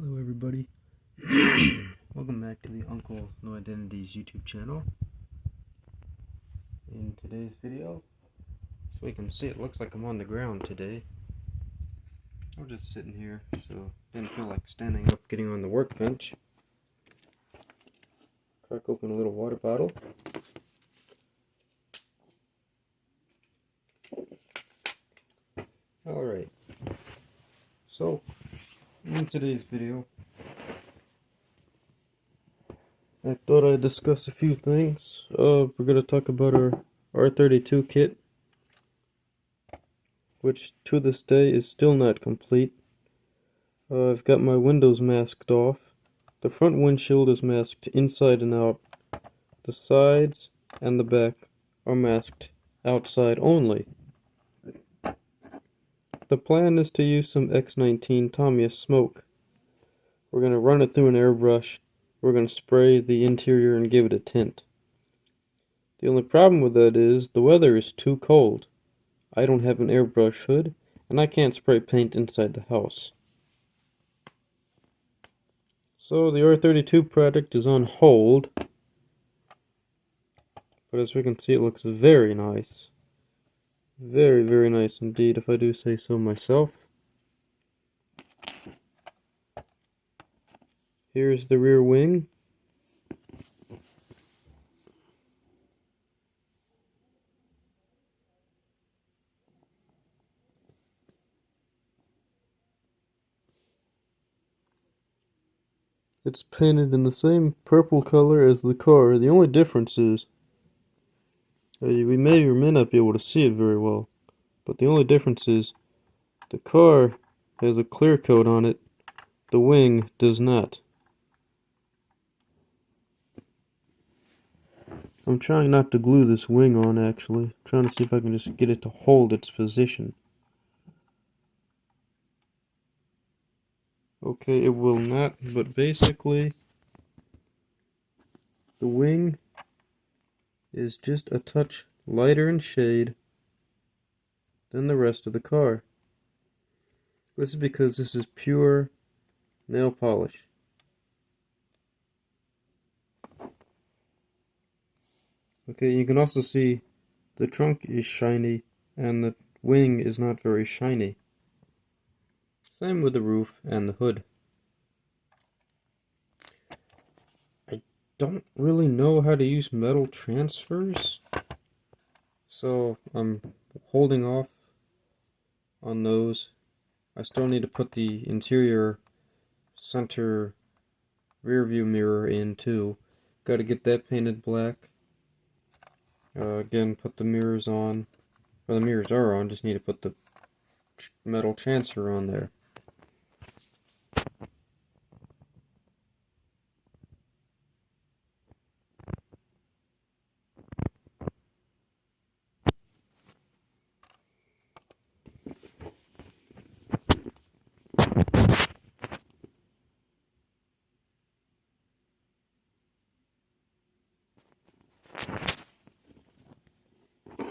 Hello everybody. Welcome back to the Uncle No Identities YouTube channel. In today's video, so we can see, it looks like I'm on the ground today. I'm just sitting here, so didn't feel like standing up getting on the workbench. Crack open a little water bottle. Alright, so in today's video, I thought I'd discuss a few things. We're going to talk about our R32 kit, which to this day is still not complete. I've got my windows masked off. The front windshield is masked inside and out. The sides and the back are masked outside only. The plan is to use some X19 Tamiya smoke. We're going to run it through an airbrush. We're going to spray the interior and give it a tint. The only problem with that is the weather is too cold. I don't have an airbrush hood, and I can't spray paint inside the house. So the R32 product is on hold, but as we can see, it looks very nice. Very, very nice indeed, if I do say so myself. Here's the rear wing. It's painted in the same purple color as the car. The only difference is, we may or may not be able to see it very well, but the only difference is the car has a clear coat on it, the wing does not. I'm trying not to glue this wing on, actually. I'm trying to see if I can just get it to hold its position. Okay, it will not, but basically the wing is just a touch lighter in shade than the rest of the car. This is because this is pure nail polish. Okay, you can also see the trunk is shiny and the wing is not very shiny. Same with the roof and the hood. I don't really know how to use metal transfers, so I'm holding off on those. I still need to put the interior center rear view mirror in too. Got to get that painted black. Again, put the mirrors on. Well, the mirrors are on, just need to put the metal transfer on there.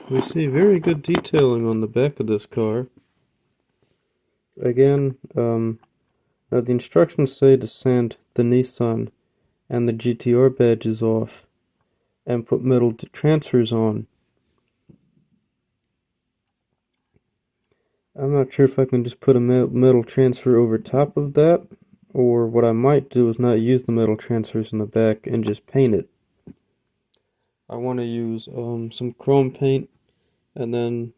We see very good detailing on the back of this car. Again, now the instructions say to sand the Nissan and the GTR badges off and put metal transfers on. I'm not sure if I can just put a metal transfer over top of that, or what I might do is not use the metal transfers in the back and just paint it. I want to use some chrome paint, and then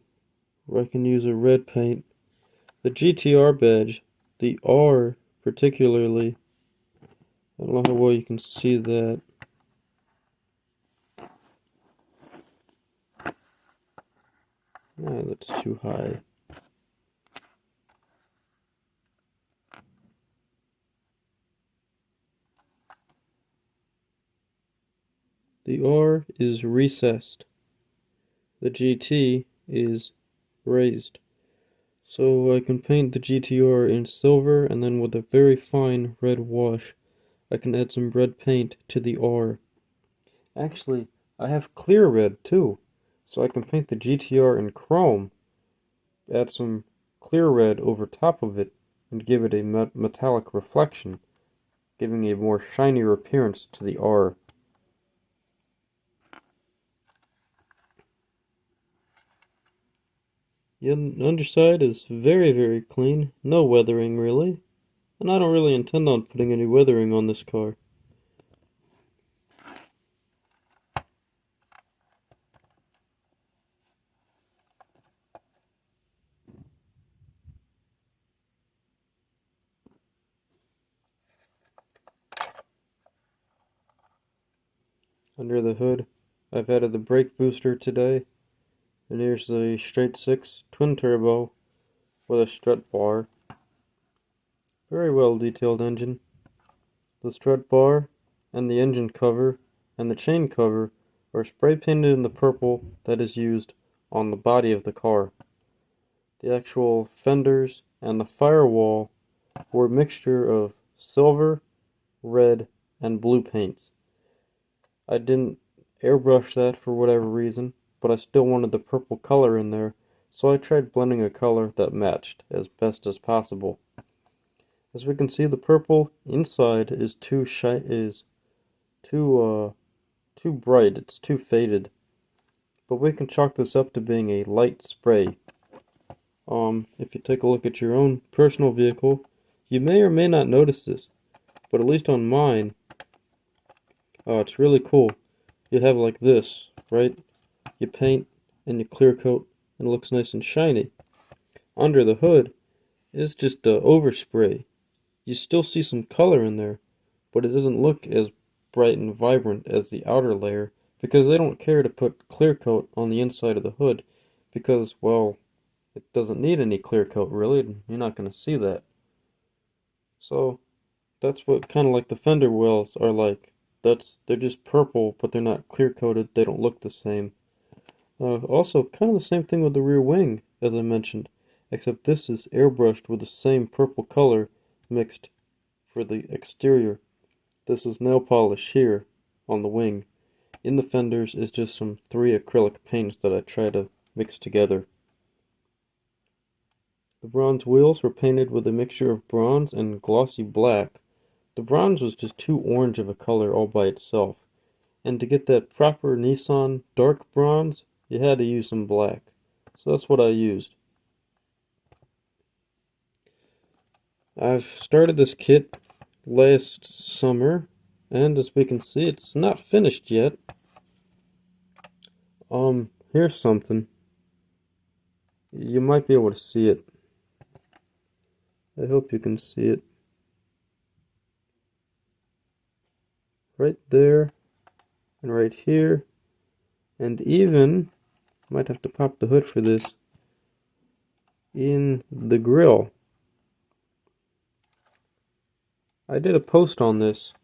I can use a red paint. The GTR badge, the R particularly, I don't know how well you can see that. That's too high. The R is recessed. The GT is raised. So I can paint the GTR in silver, and then with a very fine red wash, I can add some red paint to the R. Actually, I have clear red too, so I can paint the GTR in chrome, add some clear red over top of it, and give it a metallic reflection, giving a more shinier appearance to the R. The underside is very, very clean, no weathering really, and I don't really intend on putting any weathering on this car. Under the hood, I've added the brake booster today, and here's the straight 6 twin turbo with a strut bar. Very well detailed engine. The strut bar and the engine cover and the chain cover are spray painted in the purple that is used on the body of the car. The actual fenders and the firewall were a mixture of silver, red, and blue paints. I didn't airbrush that for whatever reason, but I still wanted the purple color in there, so I tried blending a color that matched as best as possible. As we can see, the purple inside is too bright, it's too faded. But we can chalk this up to being a light spray. If you take a look at your own personal vehicle, you may or may not notice this, but at least on mine, it's really cool. You have like this, right? You paint and you clear coat and it looks nice and shiny. Under the hood is just overspray. You still see some color in there, but it doesn't look as bright and vibrant as the outer layer because they don't care to put clear coat on the inside of the hood because, well, it doesn't need any clear coat really. You're not going to see that. So that's what kind of like the fender wells are like. They're just purple, but they're not clear coated. They don't look the same. Also, kind of the same thing with the rear wing, as I mentioned, except this is airbrushed with the same purple color mixed for the exterior. This is nail polish here on the wing. In the fenders is just some 3 acrylic paints that I try to mix together. The bronze wheels were painted with a mixture of bronze and glossy black. The bronze was just too orange of a color all by itself, and to get that proper Nissan dark bronze, you had to use some black. So that's what I used. I've started this kit last summer, and as we can see, it's not finished yet. Here's something. You might be able to see it. I hope you can see it. Right there, and right here, and even, might have to pop the hood for this, in the grill. I did a post on this.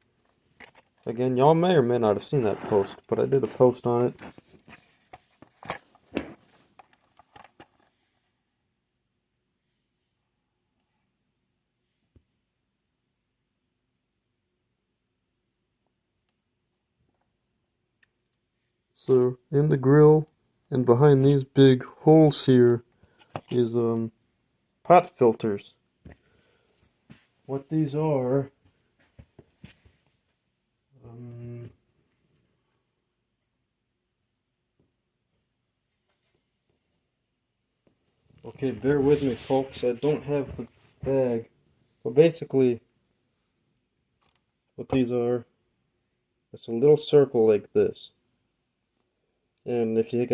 Again, y'all may or may not have seen that post, but I did a post on it. So, in the grill, and behind these big holes here, is, pot filters. What these are, okay, bear with me folks, I don't have the bag, but basically, what these are, it's a little circle like this. And if you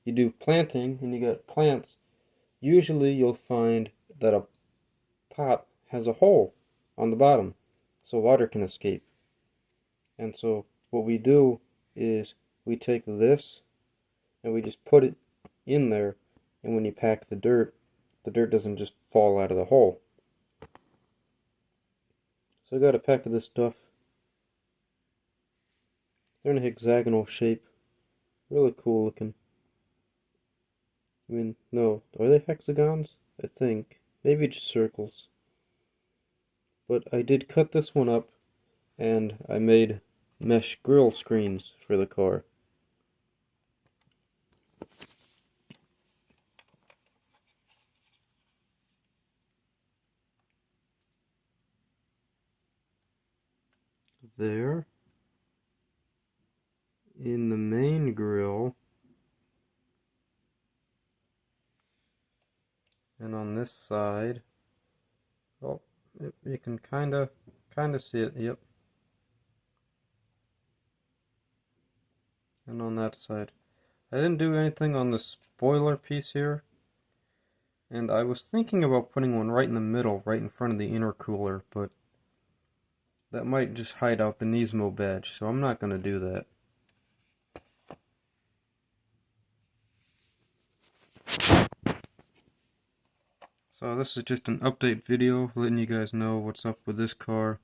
do planting and you got plants, usually you'll find that a pot has a hole on the bottom so water can escape. And so what we do is we take this and we just put it in there, and when you pack the dirt doesn't just fall out of the hole. So I got a pack of this stuff. They're in a hexagonal shape. Really cool looking. I mean, no, are they hexagons? I think. Maybe just circles. But I did cut this one up, and I made mesh grille screens for the car. there. In the main grille, and on this side, oh, you can kind of see it, yep. And on that side. I didn't do anything on the spoiler piece here, and I was thinking about putting one right in the middle, right in front of the intercooler, but that might just hide out the Nismo badge, so I'm not going to do that. So this is just an update video, letting you guys know what's up with this car.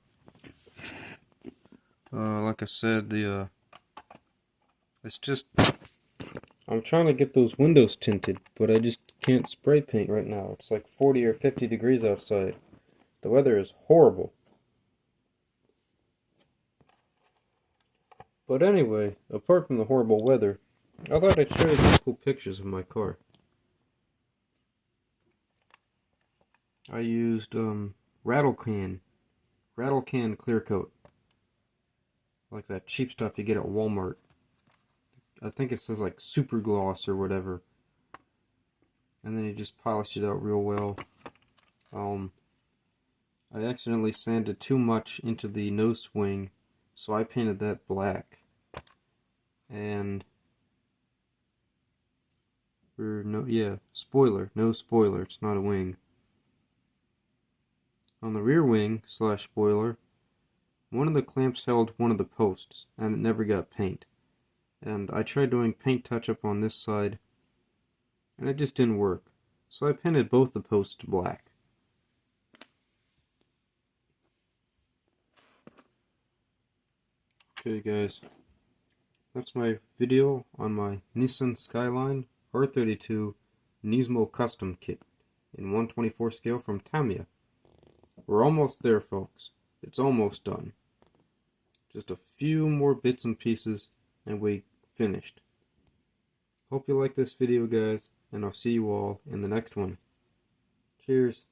Like I said, it's just, I'm trying to get those windows tinted, but I just can't spray paint right now. It's like 40 or 50 degrees outside. The weather is horrible. But anyway, apart from the horrible weather, I thought I'd show you some cool pictures of my car. I used rattle can clear coat, like that cheap stuff you get at Walmart. I think it says like super gloss or whatever, and then you just polish it out real well. I accidentally sanded too much into the nose swing, so I painted that black. And spoiler, no spoiler, it's not a wing. On the rear wing / spoiler, one of the clamps held one of the posts, and it never got paint. And I tried doing paint touch-up on this side, and it just didn't work. So I painted both the posts black. Okay guys, that's my video on my Nissan Skyline R32 Nismo Custom Kit in 1/24 scale from Tamiya. We're almost there, folks. It's almost done. Just a few more bits and pieces and we finished. Hope you like this video, guys, and I'll see you all in the next one. Cheers.